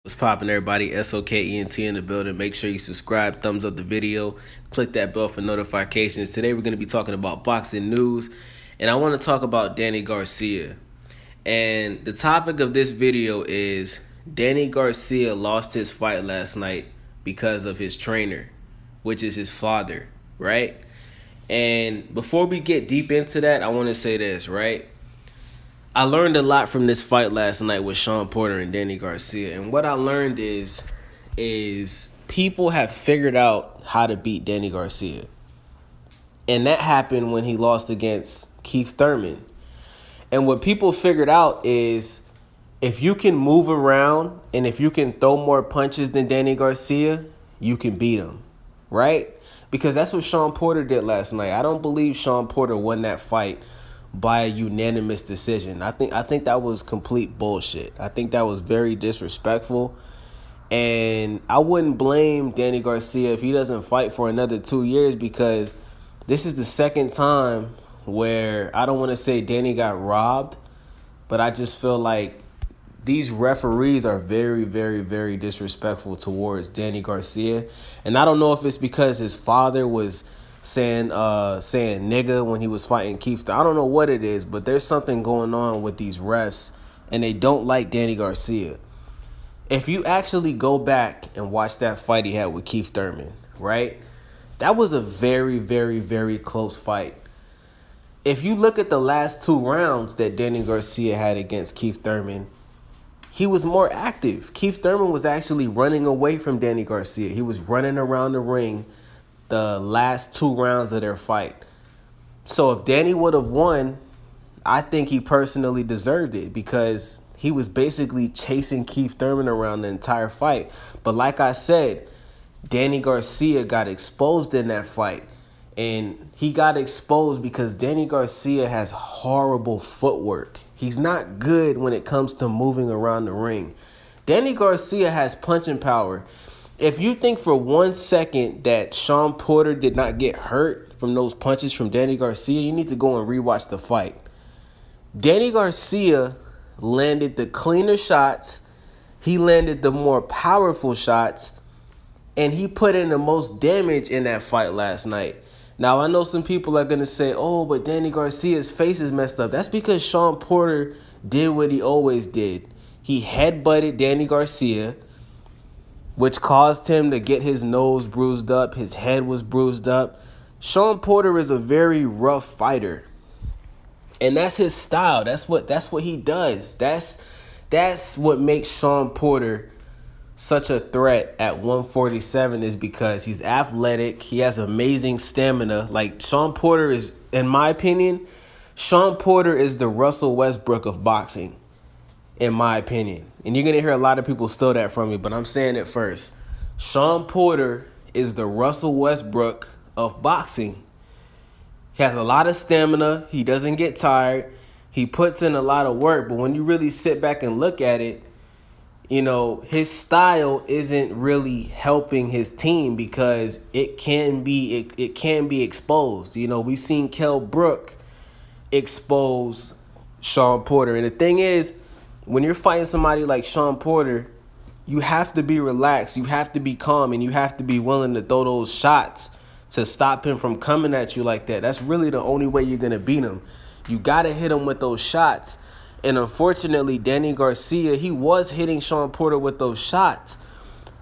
What's poppin', everybody? SOKENT in the building. Make sure you subscribe, thumbs up the video, click that bell for notifications. Today we're going to be talking about boxing news, and I want to talk about Danny Garcia. And the topic of this video is Danny Garcia lost his fight last night because of his trainer, which is his father, right? And before we get deep into that, I want to say this, right? I learned a lot from this fight last night with Shawn Porter and Danny Garcia. And what I learned is people have figured out how to beat Danny Garcia. And that happened when he lost against Keith Thurman. And what people figured out is if you can move around and if you can throw more punches than Danny Garcia, you can beat him, right? Because that's what Shawn Porter did last night. I don't believe Shawn Porter won that fight by a unanimous decision. I think that was complete bullshit. I think that was very disrespectful. And I wouldn't blame Danny Garcia if he doesn't fight for another 2 years, because this is the second time where I don't want to say Danny got robbed, but I just feel like these referees are very, very, very disrespectful towards Danny Garcia. And I don't know if it's because his father was saying nigga when he was fighting Keith. I don't know what it is, but there's something going on with these refs, and they don't like Danny Garcia. If you actually go back and watch that fight he had with Keith Thurman, right? That was a very, very, very close fight. If you look at the last 2 rounds that Danny Garcia had against Keith Thurman, he was more active. Keith Thurman was actually running away from Danny Garcia. He was running around the ring the last 2 rounds of their fight. So if Danny would have won, I think he personally deserved it, because he was basically chasing Keith Thurman around the entire fight. But like I said, Danny Garcia got exposed in that fight. And he got exposed because Danny Garcia has horrible footwork. He's not good when it comes to moving around the ring. Danny Garcia has punching power. If you think for 1 second that Shawn Porter did not get hurt from those punches from Danny Garcia, you need to go and rewatch the fight. Danny Garcia landed the cleaner shots. He landed the more powerful shots. And he put in the most damage in that fight last night. Now, I know some people are going to say, oh, but Danny Garcia's face is messed up. That's because Shawn Porter did what he always did. He headbutted Danny Garcia, which caused him to get his nose bruised up. His head was bruised up. Shawn Porter is a very rough fighter. And that's his style. That's what he does. That's what makes Shawn Porter such a threat at 147, is because he's athletic. He has amazing stamina. Like, Shawn Porter is, in my opinion, Shawn Porter is the Russell Westbrook of boxing, in my opinion. And you're going to hear a lot of people steal that from me, but I'm saying it first. Shawn Porter is the Russell Westbrook of boxing. He has a lot of stamina. He doesn't get tired. He puts in a lot of work. But when you really sit back and look at it, you know, his style isn't really helping his team, because it can be exposed. You know, we've seen Kell Brook expose Shawn Porter. And the thing is, when you're fighting somebody like Shawn Porter, you have to be relaxed, you have to be calm, and you have to be willing to throw those shots to stop him from coming at you like that. That's really the only way you're going to beat him. You got to hit him with those shots. And unfortunately, Danny Garcia, he was hitting Shawn Porter with those shots.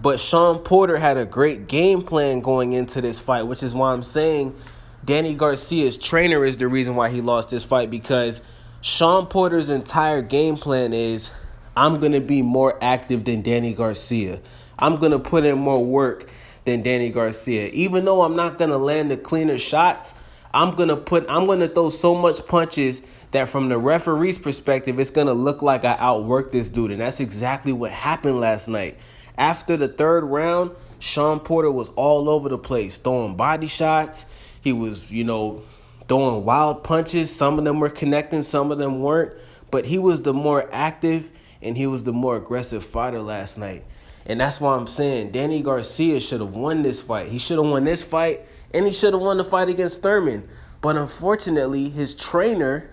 But Shawn Porter had a great game plan going into this fight, which is why I'm saying Danny Garcia's trainer is the reason why he lost this fight, because Shawn Porter's entire game plan is, I'm going to be more active than Danny Garcia. I'm going to put in more work than Danny Garcia. Even though I'm not going to land the cleaner shots, I'm going to throw so much punches that from the referee's perspective, it's going to look like I outworked this dude. And that's exactly what happened last night. After the 3rd round, Shawn Porter was all over the place, throwing body shots. He was, throwing wild punches. Some of them were connecting, some of them weren't. But he was the more active and he was the more aggressive fighter last night. And that's why I'm saying Danny Garcia should have won this fight. He should have won this fight, and he should have won the fight against Thurman. But unfortunately, his trainer,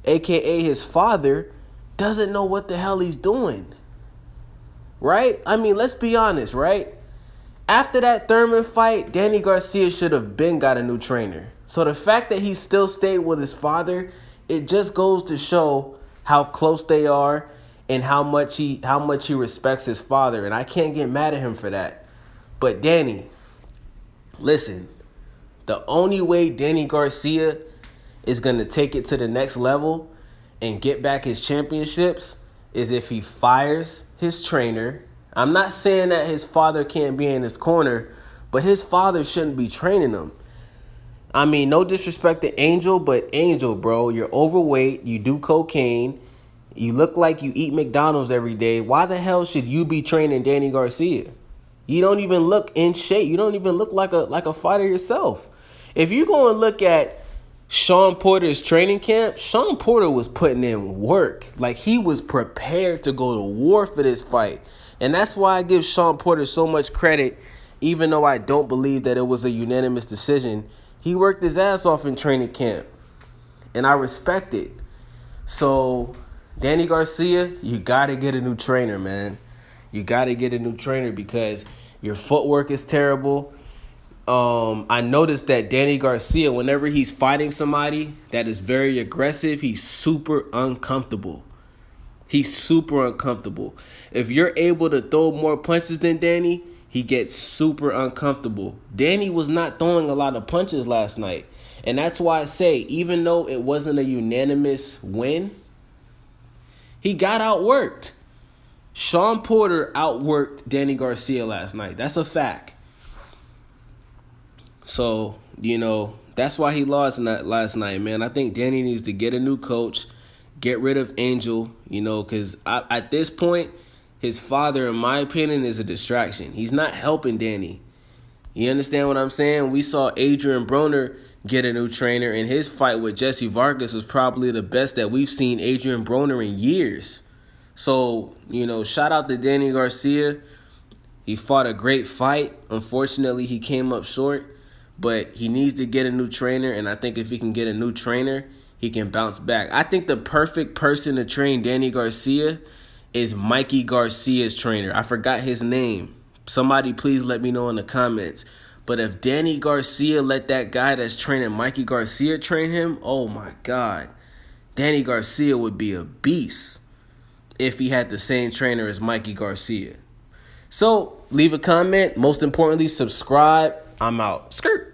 a.k.a. his father, doesn't know what the hell he's doing. right? I mean, let's be honest, right? After that Thurman fight, Danny Garcia should have got a new trainer. So the fact that he still stayed with his father, it just goes to show how close they are and how much he respects his father. And I can't get mad at him for that. But Danny, listen, the only way Danny Garcia is going to take it to the next level and get back his championships is if he fires his trainer. I'm not saying that his father can't be in his corner, but his father shouldn't be training him. I mean, no disrespect to Angel, but Angel, bro, you're overweight, you do cocaine, you look like you eat McDonald's every day. Why the hell should you be training Danny Garcia? You don't even look in shape. You don't even look like a fighter yourself. If you go and look at Shawn Porter's training camp, Shawn Porter was putting in work. Like, he was prepared to go to war for this fight. And that's why I give Shawn Porter so much credit, even though I don't believe that it was a unanimous decision. He worked his ass off in training camp, and I respect it. So, Danny Garcia, you got to get a new trainer, man. You got to get a new trainer because your footwork is terrible. I noticed that Danny Garcia, whenever he's fighting somebody that is very aggressive, he's super uncomfortable. He's super uncomfortable. If you're able to throw more punches than Danny, he gets super uncomfortable. Danny was not throwing a lot of punches last night. And that's why I say, even though it wasn't a unanimous win, he got outworked. Shawn Porter outworked Danny Garcia last night. That's a fact. So, that's why he lost last night, man. I think Danny needs to get a new coach, get rid of Angel, because at this point, his father, in my opinion, is a distraction. He's not helping Danny. You understand what I'm saying? We saw Adrian Broner get a new trainer, and his fight with Jesse Vargas was probably the best that we've seen Adrian Broner in years. So, shout out to Danny Garcia. He fought a great fight. Unfortunately, he came up short, but he needs to get a new trainer, and I think if he can get a new trainer, he can bounce back. I think the perfect person to train Danny Garcia is Mikey Garcia's trainer. I forgot his name. Somebody please let me know in the comments. But if Danny Garcia let that guy that's training Mikey Garcia train him, oh my God. Danny Garcia would be a beast if he had the same trainer as Mikey Garcia. So, leave a comment. Most importantly, subscribe. I'm out. Skirt.